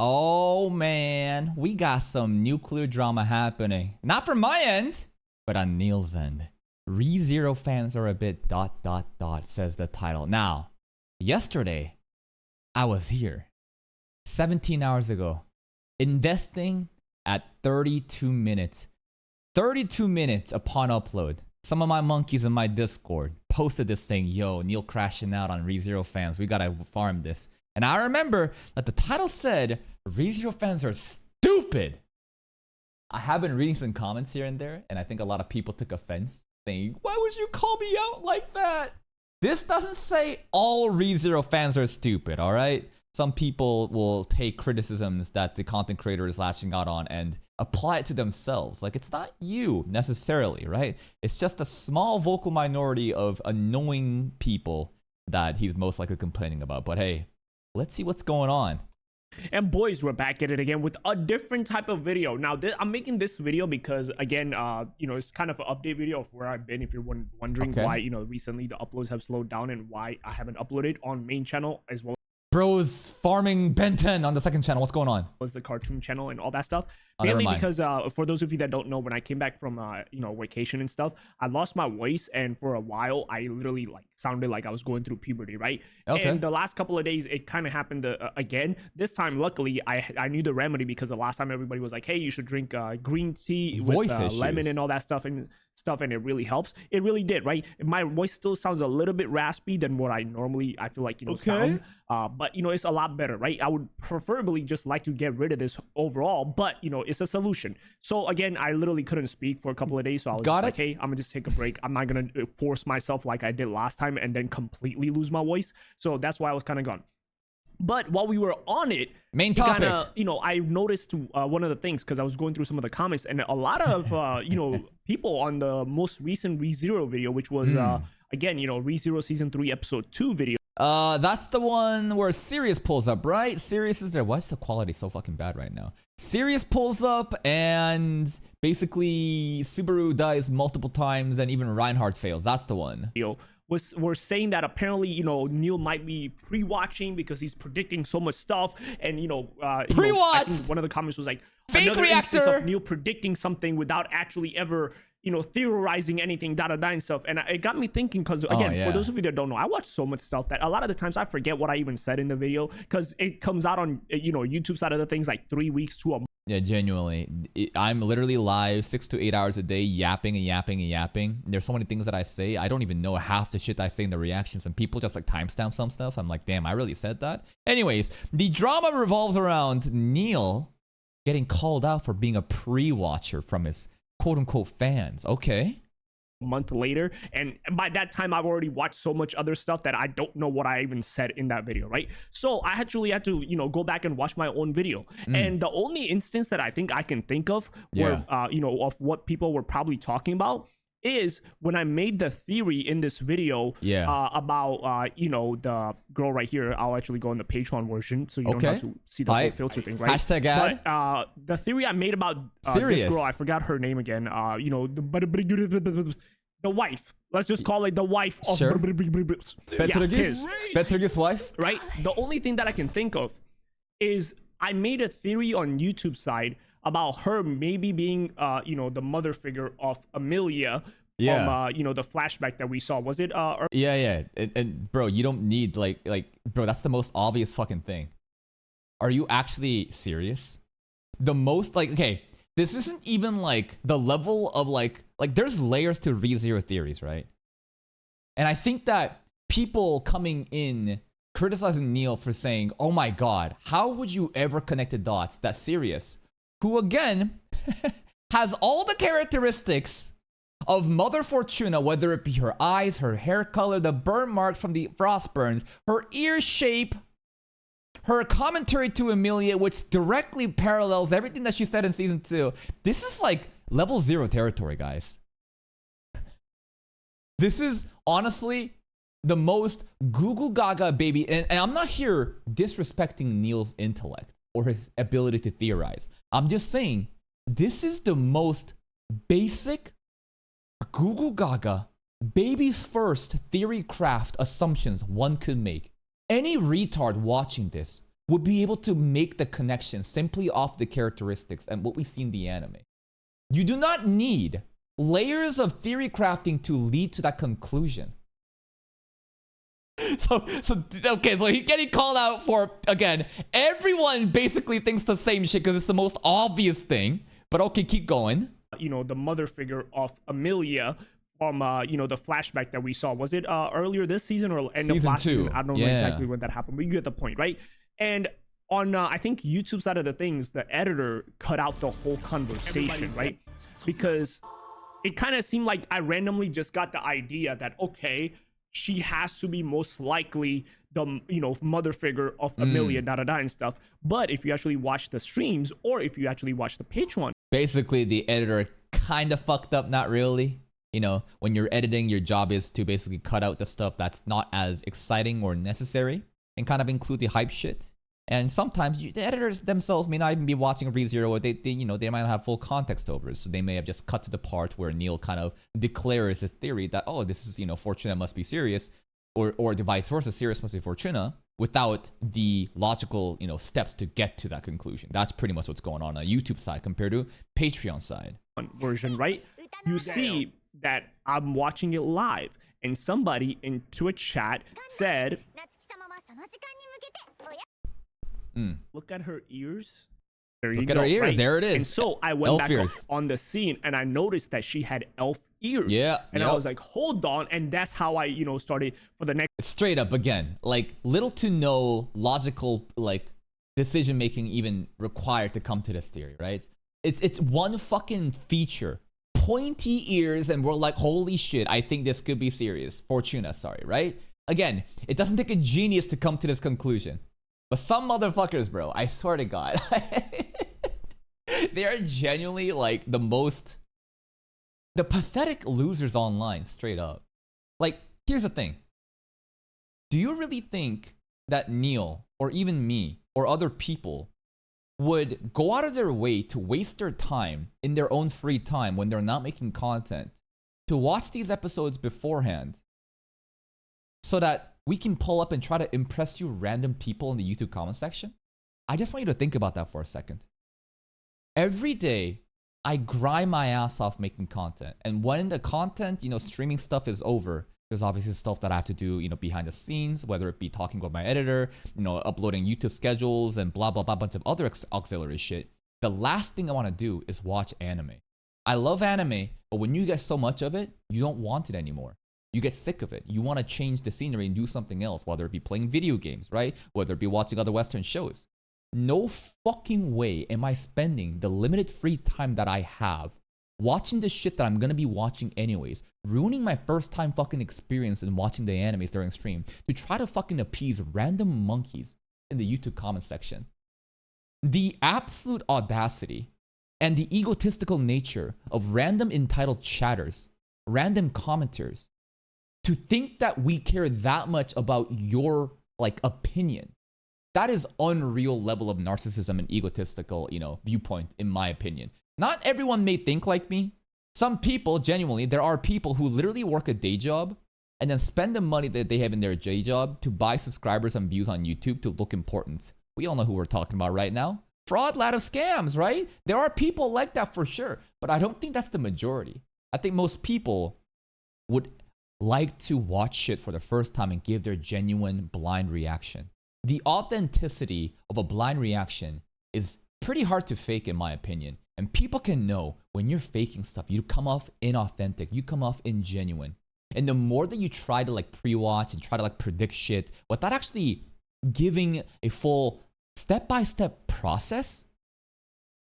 Oh man, we got some nuclear drama happening. Not from my end, but on Neil's end. ReZero fans are a bit ... says the title. Now, yesterday, I was here, 17 hours ago, investing at 32 minutes. 32 minutes upon upload. Some of my monkeys in my Discord posted this saying, yo, Neil crashing out on ReZero fans. We gotta farm this. And I remember that the title said, ReZero fans are stupid. I have been reading some comments here and there, and I think a lot of people took offense, saying, why would you call me out like that? This doesn't say all ReZero fans are stupid, all right? Some people will take criticisms that the content creator is lashing out on and apply it to themselves. Like, it's not you necessarily, right? It's just a small vocal minority of annoying people that he's most likely complaining about. But hey, let's see what's going on. And boys, we're back at it again with a different type of video. Now, I'm making this video because, again, it's kind of an update video of where I've been. If you're wondering why, recently the uploads have slowed down and why I haven't uploaded on main channel as well. Bro's farming Ben 10 on the second channel. What's going on? Was the cartoon channel and all that stuff. Mainly because for those of you that don't know, when I came back from vacation and stuff, I lost my voice, and for a while I literally sounded like I was going through puberty, right? Okay. And the last couple of days it kind of happened again. This time, luckily, I knew the remedy, because the last time everybody was like, hey, you should drink green tea with lemon and all that stuff, and it really helps. It really did, right? My voice still sounds a little bit raspy than what I normally feel like sound, but it's a lot better, right? I would preferably just like to get rid of this overall, but it's a solution. So again, I literally couldn't speak for a couple of days, so I was like, hey, I'm gonna just take a break. I'm not gonna force myself like I did last time and then completely lose my voice. So that's why I was kind of gone. But while we were on it, main topic, I noticed one of the things, because I was going through some of the comments, and a lot of people on the most recent ReZero video, which was again ReZero season 3 episode 2 video. That's the one where Sirius pulls up, right? Sirius is there. Why is the quality so fucking bad right now? Sirius pulls up, and basically Subaru dies multiple times, and even Reinhardt fails. That's the one. We're saying that apparently Neil might be pre-watching because he's predicting so much stuff, and pre-watch. One of the comments was like, fake another reactor instance of Neil predicting something without actually ever theorizing anything, and stuff. And it got me thinking, because again, for those of you that don't know, I watch so much stuff that a lot of the times I forget what I even said in the video, because it comes out on YouTube side of the things like 3 weeks to a month. Yeah, genuinely, I'm literally live 6 to 8 hours a day, yapping and yapping and yapping. There's so many things that I say, I don't even know half the shit I say in the reactions, and people just timestamp some stuff. I'm like, damn, I really said that. Anyways, the drama revolves around Neil getting called out for being a pre-watcher from his quote-unquote fans. Okay. A month later, and by that time I've already watched so much other stuff that I don't know what I even said in that video, right? So I actually had to go back and watch my own video, and the only instance that I think I can think of where of what people were probably talking about is when I made the theory in this video about the girl right here. I'll actually go in the Patreon version, so you don't have to see the whole filter thing, right? Hashtag ad. But the theory I made about this girl, I forgot her name again, the wife, let's just call it the wife of Petrogis wife, right? The only thing that I can think of is I made a theory on YouTube side about her maybe being the mother figure of Amelia from the flashback that we saw. Was it and bro, you don't need bro, that's the most obvious fucking thing. Are you actually serious? The most okay, this isn't even the level of there's layers to ReZero theories, right? And I think that people coming in criticizing Neil for saying, oh my god, how would you ever connect the dots that Sirius, who again has all the characteristics of Mother Fortuna, whether it be her eyes, her hair color, the burn marks from the frost burns, her ear shape, her commentary to Amelia, which directly parallels everything that she said in season 2. This is level 0 territory, guys. This is honestly the most goo goo gaga baby, and I'm not here disrespecting Neil's intellect or his ability to theorize. I'm just saying, this is the most basic, goo goo gaga, baby's first theory craft assumptions one could make. Any retard watching this would be able to make the connection simply off the characteristics and what we see in the anime. You do not need layers of theory crafting to lead to that conclusion. So he's getting called out for, again, everyone basically thinks the same shit because it's the most obvious thing. But okay, keep going. You know, the mother figure of Emilia from, you know, the flashback that we saw. Was it earlier this season or end of last season? I don't know exactly when that happened, but you get the point, right? And on, I think, YouTube side of the things, the editor cut out the whole conversation, right? Because it kind of seemed like I randomly just got the idea that, okay, she has to be most likely the, you know, mother figure of Emilia, and stuff. But if you actually watch the streams, or if you actually watch the Patreon, basically the editor kind of fucked up, not really. You know, when you're editing, your job is to basically cut out the stuff that's not as exciting or necessary and kind of include the hype shit. And sometimes the editors themselves may not even be watching ReZero, or they you know, they might not have full context over it. So they may have just cut to the part where Neil kind of declares his theory that, oh, this is, you know, Fortuna must be serious, or the vice versa, serious must be Fortuna, without the logical, you know, steps to get to that conclusion. That's pretty much what's going on the YouTube side compared to Patreon side. Version, right? You see that I'm watching it live, and somebody in Twitch chat said, look at her ears. Look at her ears. Right? There it is. And so I went back on the scene, and I noticed that she had elf ears. Yeah. And I was like, hold on. And that's how I, you know, started for the next. Straight up again, like little to no logical, like, decision making even required to come to this theory, right? It's one fucking feature. Pointy ears, and we're like, holy shit, I think this could be serious. Fortuna, sorry, right? Again, it doesn't take a genius to come to this conclusion. But some motherfuckers, bro, I swear to God, they are genuinely like the pathetic losers online, straight up. Like, here's the thing. Do you really think that Neil, or even me, or other people would go out of their way to waste their time in their own free time when they're not making content to watch these episodes beforehand so that we can pull up and try to impress you random people in the YouTube comment section? I just want you to think about that for a second. Every day, I grind my ass off making content. And when the content, you know, streaming stuff is over, there's obviously stuff that I have to do, you know, behind the scenes, whether it be talking with my editor, you know, uploading YouTube schedules and blah, blah, blah, bunch of other auxiliary shit. The last thing I want to do is watch anime. I love anime, but when you get so much of it, you don't want it anymore. You get sick of it. You want to change the scenery and do something else, whether it be playing video games, right? Whether it be watching other Western shows. No fucking way am I spending the limited free time that I have watching the shit that I'm going to be watching anyways, ruining my first time fucking experience in watching the animes during stream to try to fucking appease random monkeys in the YouTube comment section. The absolute audacity and the egotistical nature of random entitled chatters, random commenters, to think that we care that much about your, like, opinion. That is unreal level of narcissism and egotistical, you know, viewpoint, in my opinion. Not everyone may think like me. Some people, genuinely, there are people who literally work a day job and then spend the money that they have in their day job to buy subscribers and views on YouTube to look important. We all know who we're talking about right now. Fraud, lot of scams, right? There are people like that for sure, but I don't think that's the majority. I think most people would like to watch shit for the first time and give their genuine blind reaction. The authenticity of a blind reaction is pretty hard to fake, in my opinion. And people can know when you're faking stuff, you come off inauthentic, you come off ingenuine. And the more that you try to like pre-watch and try to like predict shit without actually giving a full step-by-step process,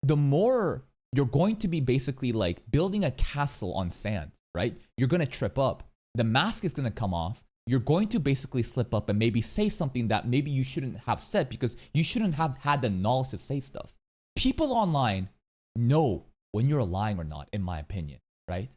the more you're going to be basically like building a castle on sand, right? You're going to trip up. The mask is going to come off. You're going to basically slip up and maybe say something that maybe you shouldn't have said because you shouldn't have had the knowledge to say stuff. People online know when you're lying or not, in my opinion, right?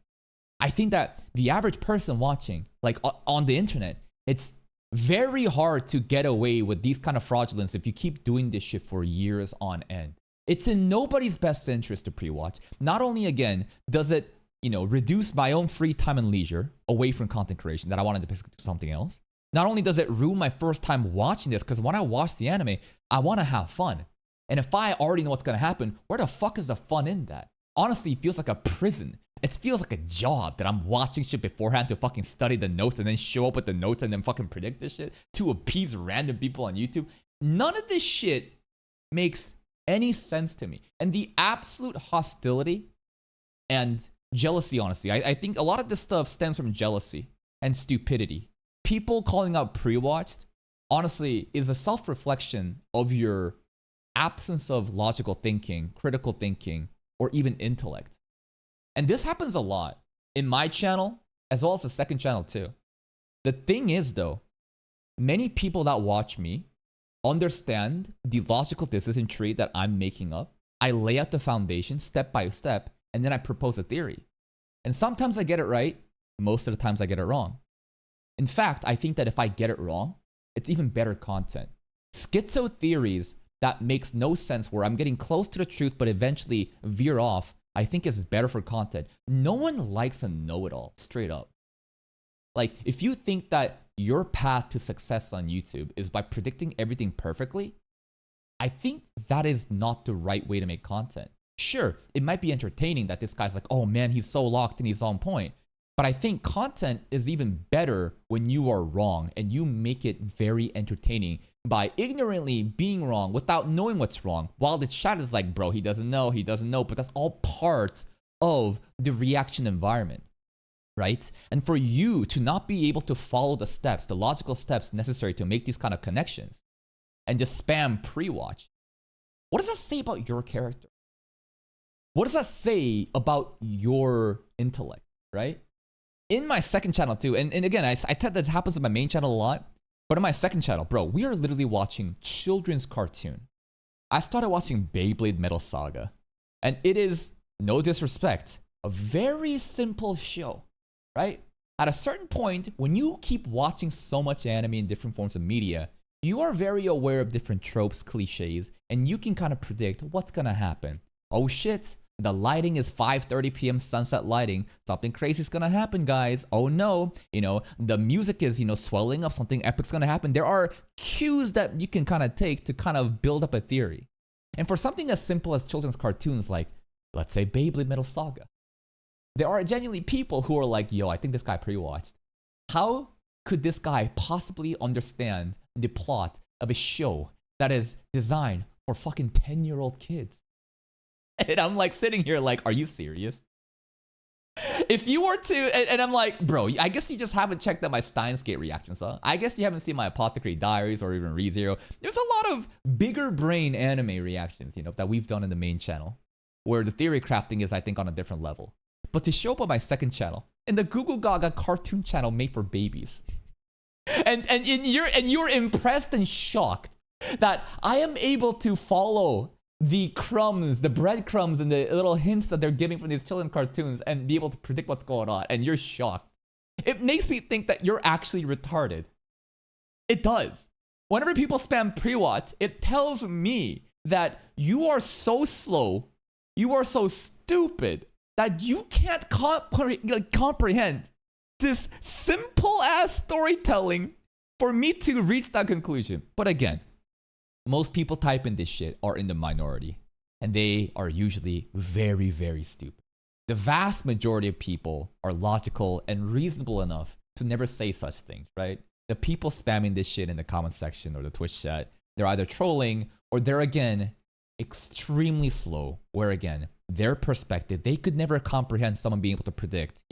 I think that the average person watching, like on the internet, it's very hard to get away with these kind of fraudulence if you keep doing this shit for years on end. It's in nobody's best interest to pre-watch. Not only, again, does it, you know, reduce my own free time and leisure away from content creation that I wanted to do something else. Not only does it ruin my first time watching this, because when I watch the anime, I want to have fun. And if I already know what's going to happen, where the fuck is the fun in that? Honestly, it feels like a prison. It feels like a job that I'm watching shit beforehand to fucking study the notes and then show up with the notes and then fucking predict this shit to appease random people on YouTube. None of this shit makes any sense to me. And the absolute hostility and jealousy, honestly, I think a lot of this stuff stems from jealousy and stupidity. People calling out pre-watched, honestly, is a self-reflection of your absence of logical thinking, critical thinking, or even intellect. And this happens a lot in my channel, as well as the second channel too. The thing is though, many people that watch me understand the logical decision tree that I'm making up. I lay out the foundation step by step, and then I propose a theory. And sometimes I get it right, most of the times I get it wrong. In fact, I think that if I get it wrong, it's even better content. Schizo theories that makes no sense where I'm getting close to the truth but eventually veer off, I think is better for content. No one likes a know-it-all, straight up. Like, if you think that your path to success on YouTube is by predicting everything perfectly, I think that is not the right way to make content. Sure, it might be entertaining that this guy's like, oh man, he's so locked and he's on point. But I think content is even better when you are wrong and you make it very entertaining by ignorantly being wrong without knowing what's wrong. While the chat is like, bro, he doesn't know, but that's all part of the reaction environment, right? And for you to not be able to follow the steps, the logical steps necessary to make these kind of connections and just spam pre-watch, what does that say about your character? What does that say about your intellect, right? In my second channel too, and again, I tell that happens in my main channel a lot, but in my second channel, bro, we are literally watching children's cartoon. I started watching Beyblade Metal Saga, and it is, no disrespect, a very simple show, right? At a certain point, when you keep watching so much anime in different forms of media, you are very aware of different tropes, cliches, and you can kind of predict what's gonna happen. Oh shit. The lighting is 5:30 p.m. sunset lighting. Something crazy is gonna happen, guys. Oh no, the music is, swelling up. Something epic's gonna happen. There are cues that you can kind of take to kind of build up a theory. And for something as simple as children's cartoons, like, let's say Beyblade Metal Saga, there are genuinely people who are like, yo, I think this guy pre-watched. How could this guy possibly understand the plot of a show that is designed for fucking 10-year-old kids? And I'm like sitting here like, are you serious? If you were to, and I'm like, bro, I guess you just haven't checked out my Steins Gate reactions, huh? I guess you haven't seen my Apothecary Diaries or even ReZero. There's a lot of bigger brain anime reactions, that we've done in the main channel, where the theory crafting is, I think, on a different level. But to show up on my second channel, in the Google Gaga cartoon channel made for babies, and you're impressed and shocked that I am able to follow the crumbs, the breadcrumbs, and the little hints that they're giving from these children cartoons and be able to predict what's going on, and you're shocked. It makes me think that you're actually retarded. It does. Whenever people spam pre-watch, it tells me that you are so slow, you are so stupid, that you can't comprehend this simple-ass storytelling for me to reach that conclusion. But again, most people type in this shit are in the minority, and they are usually very, very stupid. The vast majority of people are logical and reasonable enough to never say such things, right? The people spamming this shit in the comment section or the Twitch chat, they're either trolling or they're, again, extremely slow, where, again, their perspective, they could never comprehend someone being able to predict,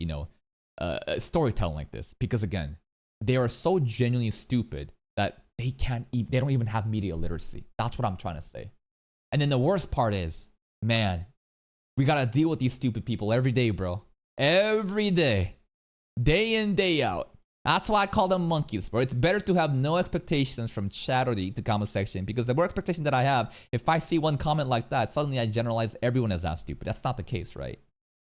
storytelling like this. Because, again, they are so genuinely stupid that they don't even have media literacy. That's what I'm trying to say. And then the worst part is, man, we gotta deal with these stupid people every day, bro. Every day. Day in, day out. That's why I call them monkeys, bro. It's better to have no expectations from chat or the comment section, because the more expectation that I have, if I see one comment like that, suddenly I generalize everyone as that stupid. That's not the case, right?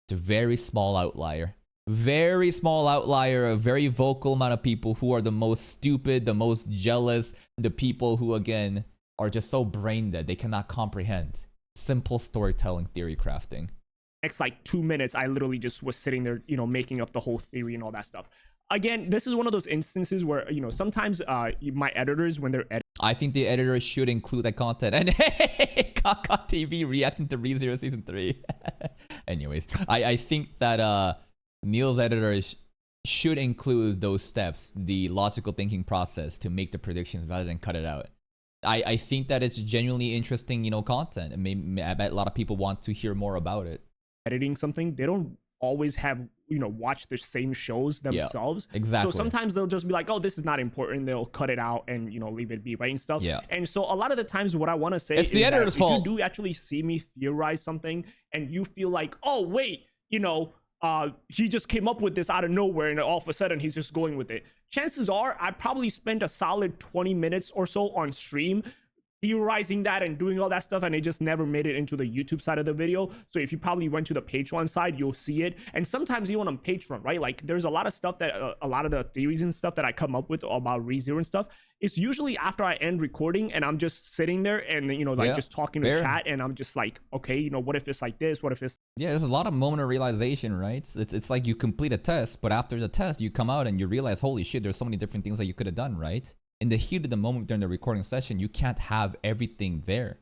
It's a very small outlier. Very small outlier, a very vocal amount of people who are the most stupid, the most jealous, the people who, again, are just so brain dead they cannot comprehend simple storytelling, theory crafting. Next, like 2 minutes, I literally just was sitting there, making up the whole theory and all that stuff. again, this is one of those instances where, you know, sometimes my editors, when they're I think the editors should include that content. And hey, Kaka TV reacting to ReZero Season 3. Anyways, I think that Neil's editors should include those steps, the logical thinking process to make the predictions rather than cut it out. I think that it's genuinely interesting, you know, content. And I bet a lot of people want to hear more about it. Editing something, they don't always have, you know, watch the same shows themselves. Yeah, exactly. So sometimes they'll just be like, oh, this is not important. They'll cut it out and, you know, leave it be, right, and stuff. Yeah. And so a lot of the times what I want to say it's is the editor's that fault. If you do actually see me theorize something and you feel like, oh, wait, you know, he just came up with this out of nowhere and all of a sudden he's just going with it. Chances are I probably spent a solid 20 minutes or so on stream theorizing that and doing all that stuff, and it just never made it into the YouTube side of the video. So if you probably went to the Patreon side, you'll see it. And sometimes even on Patreon, right, like there's a lot of stuff that a lot of the theories and stuff that I come up with about ReZero and stuff, it's usually after I end recording and I'm just sitting there and, you know, like just talking to chat, and I'm just like, okay, you know, what if it's like this, what if it's there's a lot of moment of realization, right? It's like you complete a test, but after the test you come out and you realize, holy shit, there's so many different things that you could have done, right? In the heat of the moment during the recording session, you can't have everything there,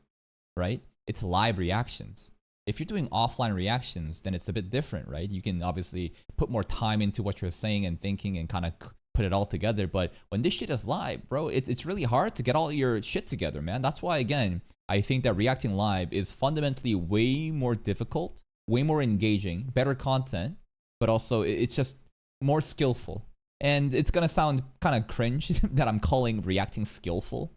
right? It's live reactions. If you're doing offline reactions, then it's a bit different, right? You can obviously put more time into what you're saying and thinking and kind of put it all together. But when this shit is live, bro, it's really hard to get all your shit together, man. That's why, again, I think that reacting live is fundamentally way more difficult, way more engaging, better content, but also it's just more skillful. And it's gonna sound kind of cringe that I'm calling reacting skillful.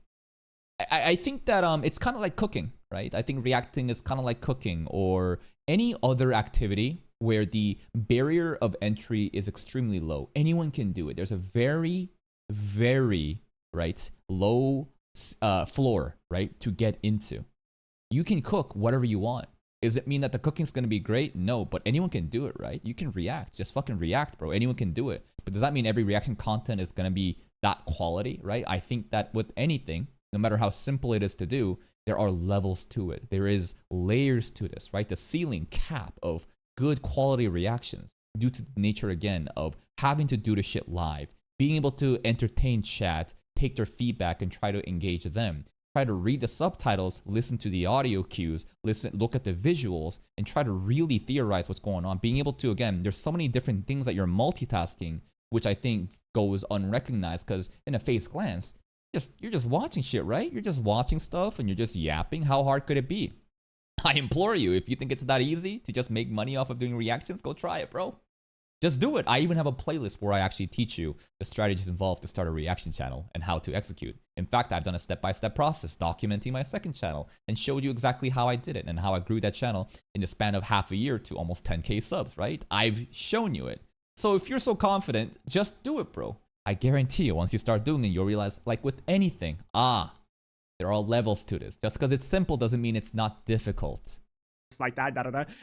I think that it's kind of like cooking, right? I think reacting is kind of like cooking or any other activity where the barrier of entry is extremely low. Anyone can do it. There's a very, very, right, low floor, right, to get into. You can cook whatever you want. Does it mean that the cooking's gonna be great? No, but anyone can do it, right? You can react. Just fucking react, bro. Anyone can do it. But does that mean every reaction content is gonna be that quality, right? I think that with anything, no matter how simple it is to do, there are levels to it. There is layers to this, right? The ceiling cap of good quality reactions due to the nature, again, of having to do the shit live, being able to entertain chat, take their feedback and try to engage them. Try to read the subtitles, listen to the audio cues, look at the visuals, and try to really theorize what's going on. Being able to, again, there's so many different things that you're multitasking, which I think goes unrecognized because in a face glance, you're just watching shit, right? You're just watching stuff and you're just yapping. How hard could it be? I implore you, if you think it's that easy to just make money off of doing reactions, go try it, bro. Just do it. I even have a playlist where I actually teach you the strategies involved to start a reaction channel and how to execute. In fact, I've done a step-by-step process documenting my second channel and showed you exactly how I did it and how I grew that channel in the span of half a year to almost 10K subs, right? I've shown you it. So if you're so confident, just do it, bro. I guarantee you, once you start doing it, you'll realize, like with anything, there are levels to this. Just because it's simple doesn't mean it's not difficult. Like that,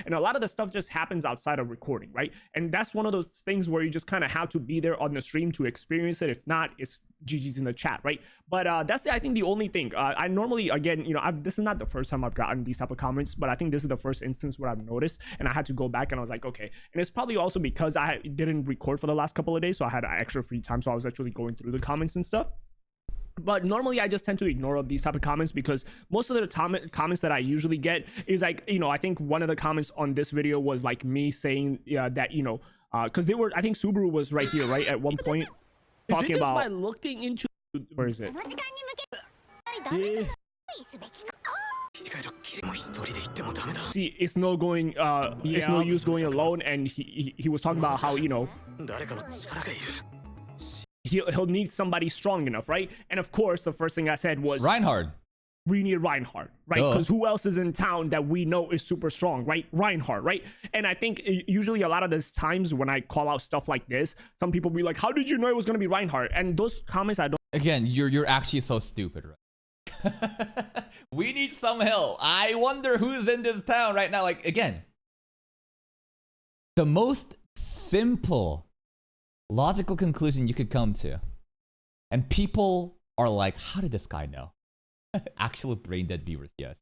and a lot of the stuff just happens outside of recording, right? And that's one of those things where you just kind of have to be there on the stream to experience it. If not, it's GG's in the chat, right? But that's, I think, the only thing. I normally, again, you know, this is not the first time I've gotten these type of comments, but I think this is the first instance where I've noticed, and I had to go back and I was like, okay. And it's probably also because I didn't record for the last couple of days, so I had extra free time, so I was actually going through the comments and stuff. But normally I just tend to ignore these type of comments because most of the comments that I usually get is like, you know, I think one of the comments on this video was like me saying that, you know, because they were, I think Subaru was right here, right, at one point talking about by looking into, where is it? See, it's no going, it's no use going alone, and he was talking about how, you know, he'll need somebody strong enough, right? And of course, the first thing I said was Reinhard. We need Reinhard, right? Because who else is in town that we know is super strong, right? Reinhard, right? And I think usually a lot of these times when I call out stuff like this, some people be like, "How did you know it was gonna be Reinhard?" And those comments, I don't. Again, you're actually so stupid, right? We need some help. I wonder who's in this town right now. Like, again, the most simple logical conclusion you could come to, and people are like, how did this guy know? Actual brain dead viewers, yes.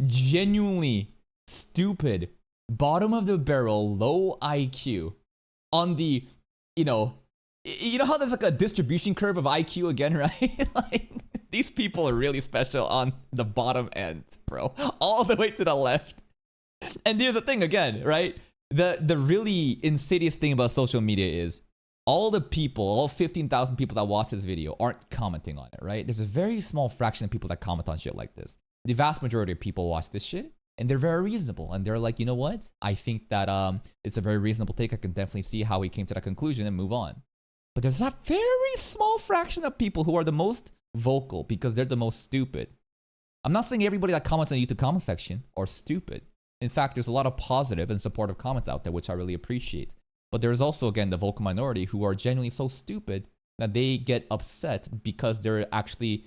Genuinely stupid, bottom of the barrel, low IQ on the, you know, You know how there's like a distribution curve of IQ again, right? Like these people are really special on the bottom end, bro. All the way to the left. And here's the thing again, right? The really insidious thing about social media is all the people, all 15,000 people that watch this video aren't commenting on it, right? There's a very small fraction of people that comment on shit like this. The vast majority of people watch this shit and they're very reasonable. And they're like, you know what? I think that it's a very reasonable take. I can definitely see how he came to that conclusion and move on. But there's a very small fraction of people who are the most vocal because they're the most stupid. I'm not saying everybody that comments on the YouTube comment section are stupid. In fact, there's a lot of positive and supportive comments out there, which I really appreciate. But there's also, again, the vocal minority who are genuinely so stupid that they get upset because they're actually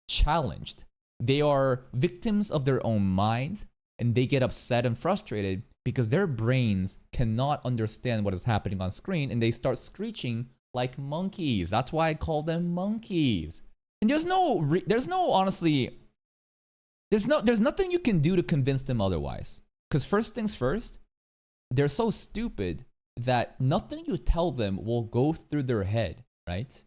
challenged. They are victims of their own mind, and they get upset and frustrated because their brains cannot understand what is happening on screen, and they start screeching like monkeys. That's why I call them monkeys. And there's nothing you can do to convince them otherwise. Because first things first, they're so stupid that nothing you tell them will go through their head, right?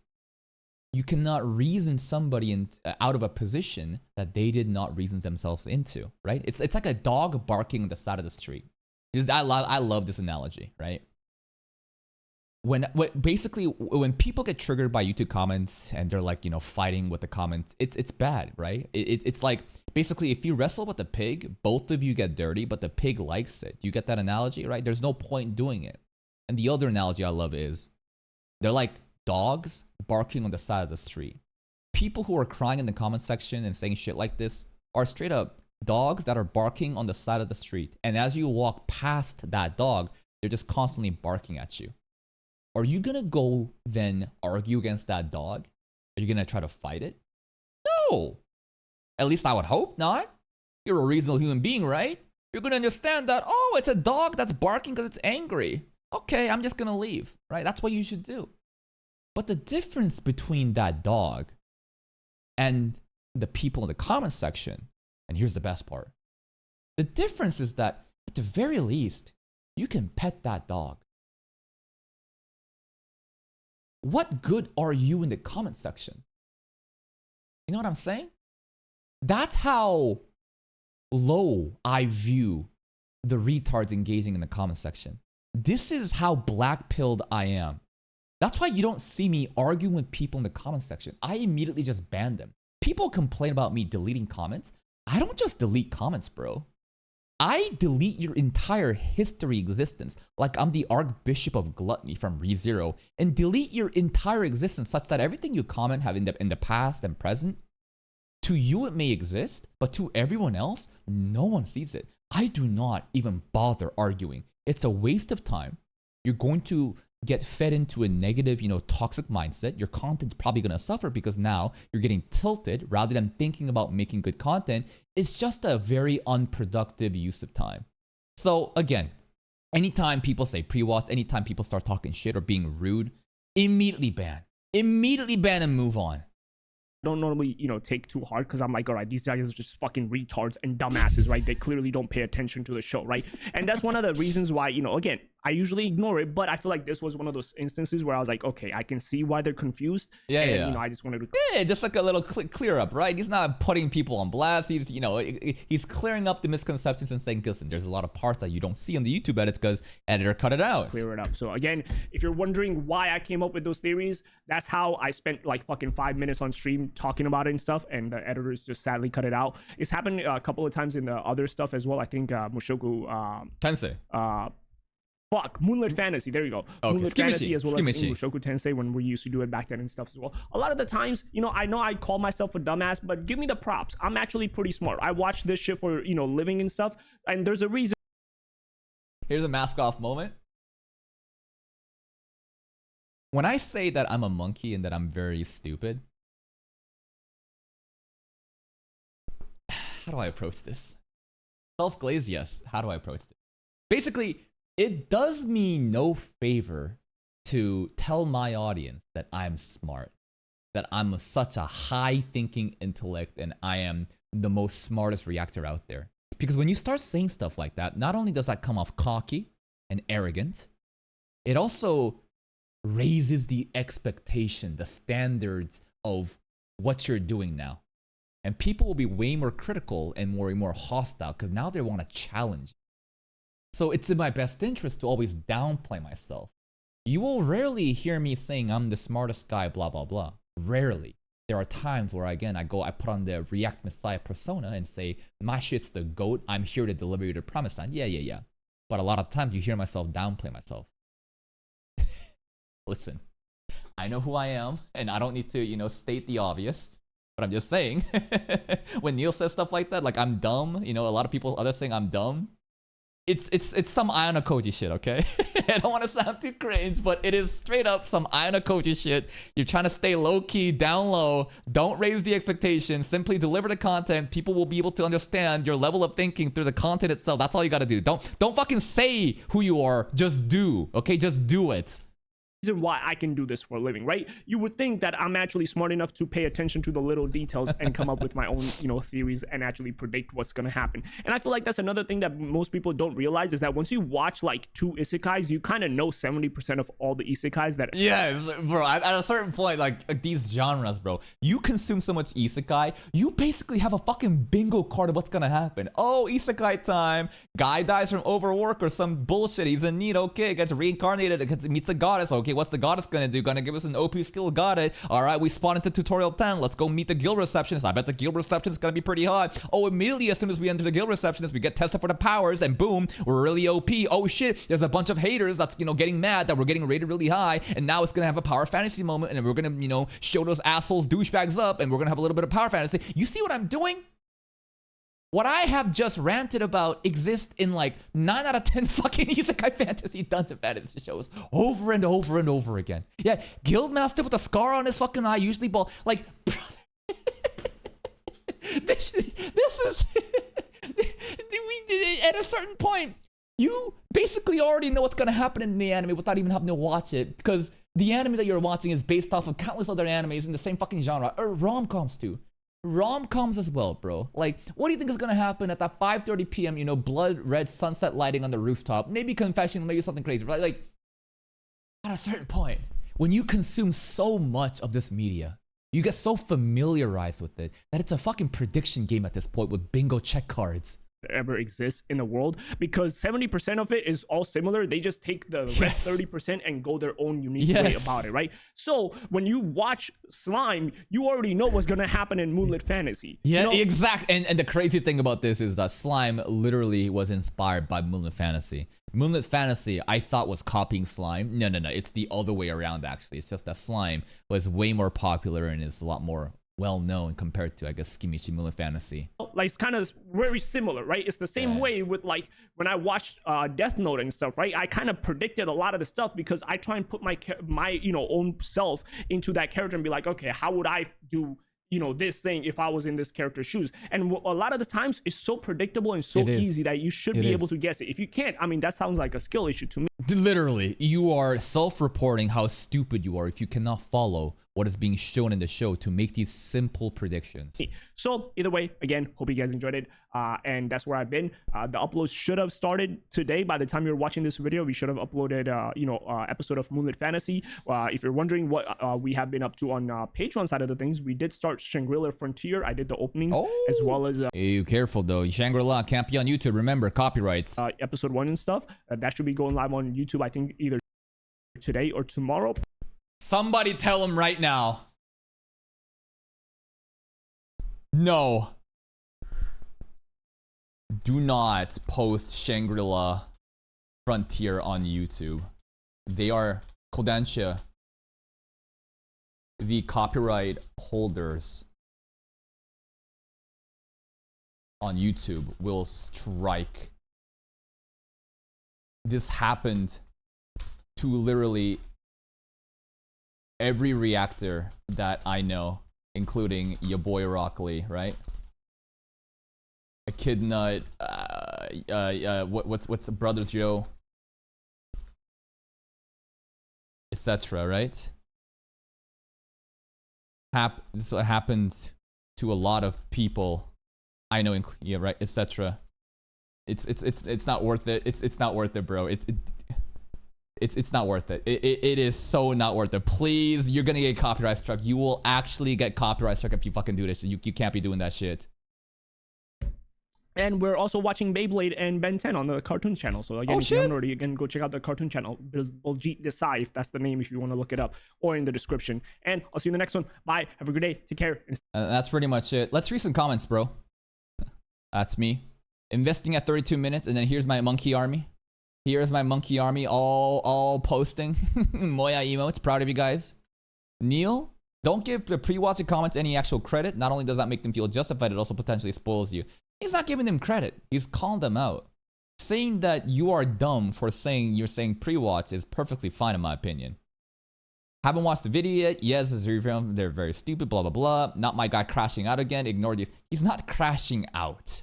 You cannot reason somebody out of a position that they did not reason themselves into, right? It's like a dog barking on the side of the street. I love this analogy, right? When people get triggered by YouTube comments and they're like, fighting with the comments, it's bad, right? It's like basically if you wrestle with a pig, both of you get dirty, but the pig likes it. You get that analogy, right? There's no point doing it. And the other analogy I love is they're like dogs barking on the side of the street. People who are crying in the comment section and saying shit like this are straight up dogs that are barking on the side of the street. And as you walk past that dog, they're just constantly barking at you. Are you gonna go then argue against that dog? Are you gonna try to fight it? No. At least I would hope not. You're a reasonable human being, right? You're gonna understand that, oh, it's a dog that's barking because it's angry. Okay, I'm just gonna leave, right? That's what you should do. But the difference between that dog and the people in the comment section, and here's the best part. The difference is that at the very least, you can pet that dog. What good are you in the comment section? You know what I'm saying? That's how low I view the retards engaging in the comment section. This is how black-pilled I am. That's why you don't see me arguing with people in the comment section. I immediately just ban them. People complain about me deleting comments. I don't just delete comments, bro. I delete your entire history existence, like I'm the Archbishop of Gluttony from ReZero, and delete your entire existence such that everything you comment have in the past and present, to you it may exist, but to everyone else, no one sees it. I do not even bother arguing. It's a waste of time. You're going to get fed into a negative, toxic mindset. Your content's probably going to suffer because now you're getting tilted rather than thinking about making good content. It's just a very unproductive use of time. So again, anytime people say pre-watts, anytime people start talking shit or being rude, immediately ban and move on. Don't normally, take too hard because I'm like, all right, these guys are just fucking retards and dumbasses, right? They clearly don't pay attention to the show, right? And that's one of the reasons why, again, I usually ignore it, but I feel like this was one of those instances where I was like, okay, I can see why they're confused. And, I just wanted to... Yeah, just like a little clear up, right? He's not putting people on blast. He's clearing up the misconceptions and saying, listen, there's a lot of parts that you don't see on the YouTube edits because editor cut it out. Clear it up. So again, if you're wondering why I came up with those theories, that's how I spent like fucking 5 minutes on stream talking about it and stuff, and the editors just sadly cut it out. It's happened a couple of times in the other stuff as well. I think Mushoku Tensei. Moonlit Fantasy. There you go. Okay. Moonlit Fantasy as well as Mushoku Tensei when we used to do it back then and stuff as well. A lot of the times, I know I call myself a dumbass, but give me the props. I'm actually pretty smart. I watch this shit for, living and stuff, and there's a reason. Here's a mask off moment. When I say that I'm a monkey and that I'm very stupid, how do I approach this? Self-glaze, yes. How do I approach this? Basically, it does me no favor to tell my audience that I'm smart, that I'm such a high-thinking intellect, and I am the most smartest reactor out there. Because when you start saying stuff like that, not only does that come off cocky and arrogant, it also raises the expectation, the standards of what you're doing now. And people will be way more critical and more hostile because now they want to challenge. So it's in my best interest to always downplay myself. You will rarely hear me saying I'm the smartest guy, blah, blah, blah. Rarely. There are times where, again, I put on the React Messiah persona and say, my shit's the GOAT. I'm here to deliver you the promised land. Yeah. But a lot of times you hear myself downplay myself. Listen, I know who I am, and I don't need to, state the obvious. But I'm just saying, when Neil says stuff like that, like I'm dumb, a lot of people others saying I'm dumb. It's some Ayano Koji shit, okay? I don't want to sound too cringe, but it is straight up some Ayano Koji shit. You're trying to stay low key, down low. Don't raise the expectations. Simply deliver the content. People will be able to understand your level of thinking through the content itself. That's all you got to do. Don't fucking say who you are. Just do, okay? Just do it. Reason why I can do this for a living, right? You would think that I'm actually smart enough to pay attention to the little details and come up with my own, theories and actually predict what's going to happen. And I feel like that's another thing that most people don't realize is that once you watch like 2 isekais, you kind of know 70% of all the isekais that. Yeah, bro. At a certain point, like these genres, bro, you consume so much isekai, you basically have a fucking bingo card of what's gonna happen. Oh, isekai time. Guy dies from overwork or some bullshit. He's in need. Okay, gets reincarnated. Meets a goddess. Okay, what's the goddess gonna do? Gonna give us an OP skill. Got it. All right, we spawn into tutorial 10. Let's go meet the guild receptionist. I bet the guild receptionist is gonna be pretty hot. Oh, immediately as soon as we enter the guild receptionist, we get tested for the powers, and boom, we're really OP. Oh shit, there's a bunch of haters that's getting mad that we're getting rated really high, and now it's gonna have a power fantasy moment, and we're gonna show those assholes douchebags up, and we're gonna have a little bit of power fantasy. You see what I'm doing? What I have just ranted about exists in like 9 out of 10 fucking isekai fantasy dungeon fantasy shows over and over and over again. Yeah, Guildmaster with a scar on his fucking eye, usually bald. Like, brother, this is at a certain point, you basically already know what's gonna happen in the anime without even having to watch it, because the anime that you're watching is based off of countless other animes in the same fucking genre, or rom-coms too. Rom-coms as well, bro. Like, what do you think is gonna happen at that 5:30 p.m., blood red sunset lighting on the rooftop? Maybe confession, maybe something crazy, right? Like, at a certain point, when you consume so much of this media, you get so familiarized with it that it's a fucking prediction game at this point with bingo check cards. Ever exists in the world, because 70% of it is all similar. They just take the rest 30% and go their own unique way about it, right? So when you watch Slime, you already know what's gonna happen in Moonlit Fantasy. Yeah, exactly. And the crazy thing about this is that Slime literally was inspired by Moonlit Fantasy. Moonlit Fantasy, I thought, was copying Slime. No, it's the other way around, actually. It's just that Slime was way more popular and is a lot more well-known compared to, I guess, Skimichi Moonlit Fantasy. Like, it's kind of very similar, right? It's the same way with, like, when I watched Death Note and stuff, right? I kind of predicted a lot of the stuff because I try and put my own self into that character and be like, okay, how would I do this thing if I was in this character's shoes? And a lot of the times it's so predictable and so easy that you should be able to guess it. If you can't, I mean, that sounds like a skill issue to me. Literally, you are self-reporting how stupid you are if you cannot follow what is being shown in the show to make these simple predictions. So either way, again, hope you guys enjoyed it. And that's where I've been. The uploads should have started today. By the time you're watching this video, we should have uploaded, episode of Moonlit Fantasy. If you're wondering what we have been up to on Patreon side of the things, we did start Shangri-La Frontier. I did the openings as well as... Hey, careful though. Shangri-La can't be on YouTube. Remember, copyrights. Episode 1 and stuff. That should be going live on YouTube, I think, either today or tomorrow. Somebody tell him right now. No. Do not post Shangri-La Frontier on YouTube. They are Kodansha. The copyright holders on YouTube will strike. This happened to literally every reactor that I know, including your boy Rock Lee, right? Echidna, what's the Brothers Joe, etc. Right? This happened to a lot of people I know, yeah, right, etc. It's not worth it. It's not worth it, bro. It's not worth it. It is so not worth it. Please, you're gonna get copyright struck. You will actually get copyright struck if you fucking do this. You can't be doing that shit. And we're also watching Beyblade and Ben 10 on the Cartoon Channel. So again, if you haven't already, again, go check out the Cartoon Channel. Biljit Desai, if that's the name, if you want to look it up, or in the description. And I'll see you in the next one. Bye. Have a good day. Take care. That's pretty much it. Let's read some comments, bro. That's me. Investing at 32 minutes, and then here's my monkey army. Here's my monkey army, all posting. Moya emotes, proud of you guys. Neil, don't give the pre-watching comments any actual credit. Not only does that make them feel justified, it also potentially spoils you. He's not giving them credit. He's calling them out. Saying that you are dumb for saying you're saying pre-watch is perfectly fine in my opinion. Haven't watched the video yet. Yes, they're very stupid, blah, blah, blah. Not my guy crashing out again. Ignore these. He's not crashing out.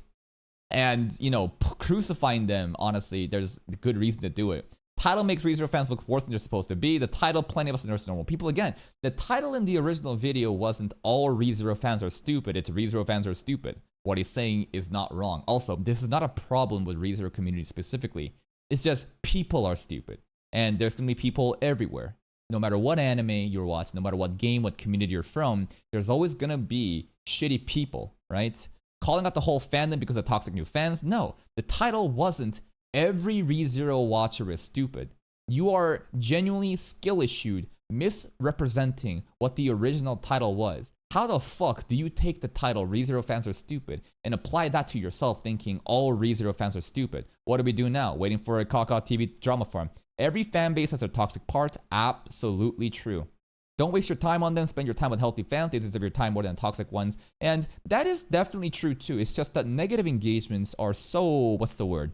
And, you know, crucifying them, honestly, there's a good reason to do it. Title makes ReZero fans look worse than they're supposed to be. The title, plenty of us are normal people. Again, the title in the original video wasn't all ReZero fans are stupid. It's ReZero fans are stupid. What he's saying is not wrong. Also, this is not a problem with ReZero community specifically. It's just people are stupid. And there's going to be people everywhere. No matter what anime you're watching, no matter what game, what community you're from, there's always going to be shitty people, right? Calling out the whole fandom because of toxic new fans? No, the title wasn't every ReZero watcher is stupid. You are genuinely skill-issued, misrepresenting what the original title was. How the fuck do you take the title ReZero fans are stupid and apply that to yourself thinking all ReZero fans are stupid? What do we do now? Waiting for a Kaka TV drama farm. Every fan base has their toxic part. Absolutely true. Don't waste your time on them. Spend your time with healthy fans. They deserve your time more than toxic ones. And that is definitely true too. It's just that negative engagements are so, what's the word?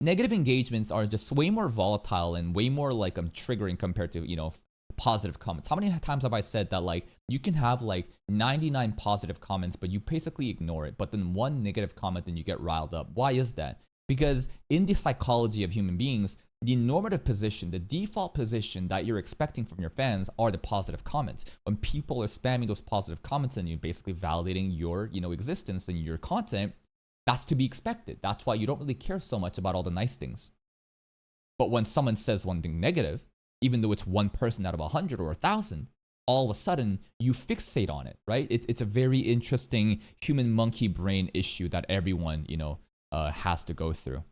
Negative engagements are just way more volatile and way more like triggering compared to, you know, positive comments. How many times have I said that like you can have like 99 positive comments, but you basically ignore it, but then one negative comment and you get riled up? Why is that? Because in the psychology of human beings, the normative position, the default position that you're expecting from your fans are the positive comments. When people are spamming those positive comments and you're basically validating your, you know, existence and your content, that's to be expected. That's why you don't really care so much about all the nice things. But when someone says one thing negative, even though it's one person out of 100 or 1,000, all of a sudden you fixate on it, right? It's a very interesting human monkey brain issue that everyone, you know, has to go through.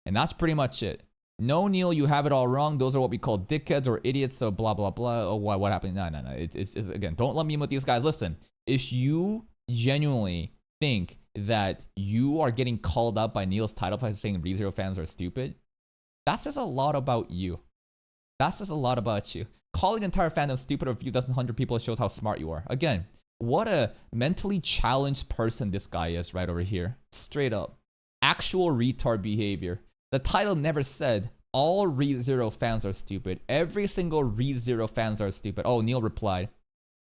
And that's pretty much it. No, Neil, you have it all wrong. Those are what we call dickheads or idiots. So blah, blah, blah. Oh, what happened? No. It's again, don't let me in with these guys. Listen, if you genuinely think that you are getting called up by Neil's title by saying ReZero fans are stupid, that says a lot about you. That says a lot about you. Calling the entire fandom stupid or a few dozen hundred people shows how smart you are. Again, what a mentally challenged person this guy is right over here. Straight up. Actual retard behavior. The title never said all ReZero fans are stupid. Every single ReZero fans are stupid. Oh, Neil replied,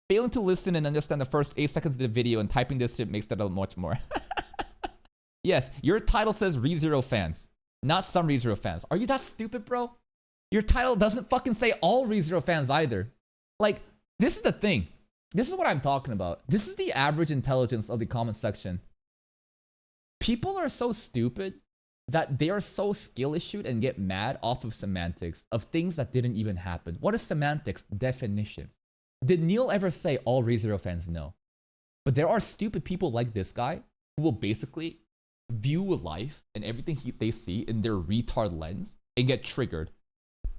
failing to listen and understand the first 8 seconds of the video and typing this shit makes that a much more. Yes, your title says ReZero fans, not some ReZero fans. Are you that stupid, bro? Your title doesn't fucking say all ReZero fans either. Like, this is the thing. This is what I'm talking about. This is the average intelligence of the comment section. People are so stupid that they are so skill-issued and get mad off of semantics of things that didn't even happen. What is semantics? Definitions. Did Neil ever say all ReZero fans? No. But there are stupid people like this guy who will basically view life and everything they see in their retard lens and get triggered.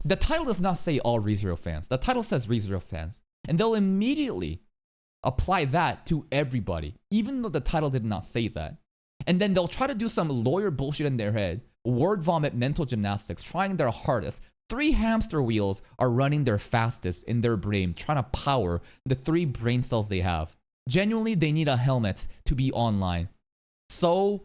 The title does not say all ReZero fans. The title says ReZero fans. And they'll immediately apply that to everybody, even though the title did not say that. And then they'll try to do some lawyer bullshit in their head, word vomit mental gymnastics, trying their hardest. 3 hamster wheels are running their fastest in their brain, trying to power the 3 brain cells they have. Genuinely, they need a helmet to be online. So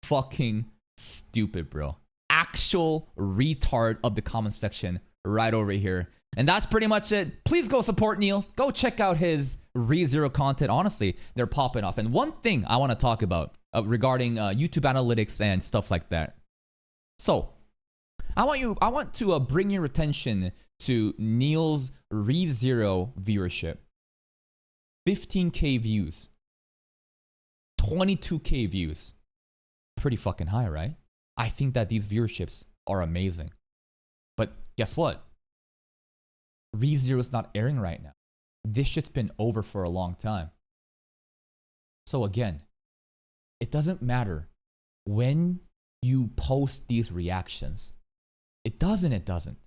fucking stupid, bro. Actual retard of the comment section right over here. And that's pretty much it. Please go support Neil. Go check out his ReZero content. Honestly, they're popping off. And one thing I want to talk about regarding YouTube analytics and stuff like that. So, I want to bring your attention to Neil's ReZero viewership. 15K views. 22K views. Pretty fucking high, right? I think that these viewerships are amazing. But guess what? ReZero's not airing right now. This shit's been over for a long time. So again, it doesn't matter when you post these reactions. It doesn't.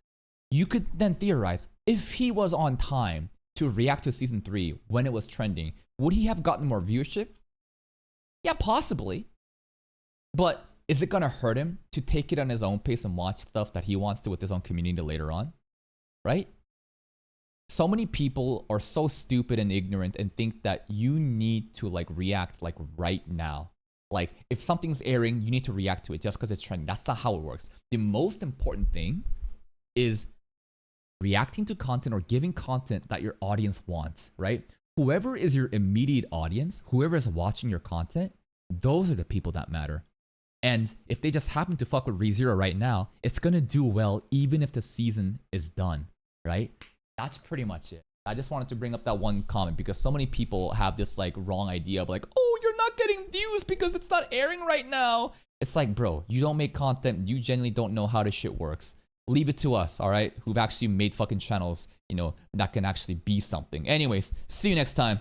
You could then theorize, if he was on time to react to season 3 when it was trending, would he have gotten more viewership? Yeah, possibly. But is it gonna hurt him to take it on his own pace and watch stuff that he wants to with his own community later on? Right? So many people are so stupid and ignorant and think that you need to like react like right now. Like if something's airing, you need to react to it just because it's trending. That's not how it works. The most important thing is reacting to content or giving content that your audience wants, right? Whoever is your immediate audience, whoever is watching your content, those are the people that matter. And if they just happen to fuck with ReZero right now, it's gonna do well even if the season is done, right? That's pretty much it. I just wanted to bring up that one comment because so many people have this like wrong idea of like, oh, you're not getting views because it's not airing right now. It's like, bro, you don't make content. You genuinely don't know how this shit works. Leave it to us, all right? Who've actually made fucking channels, you know, that can actually be something. Anyways, see you next time.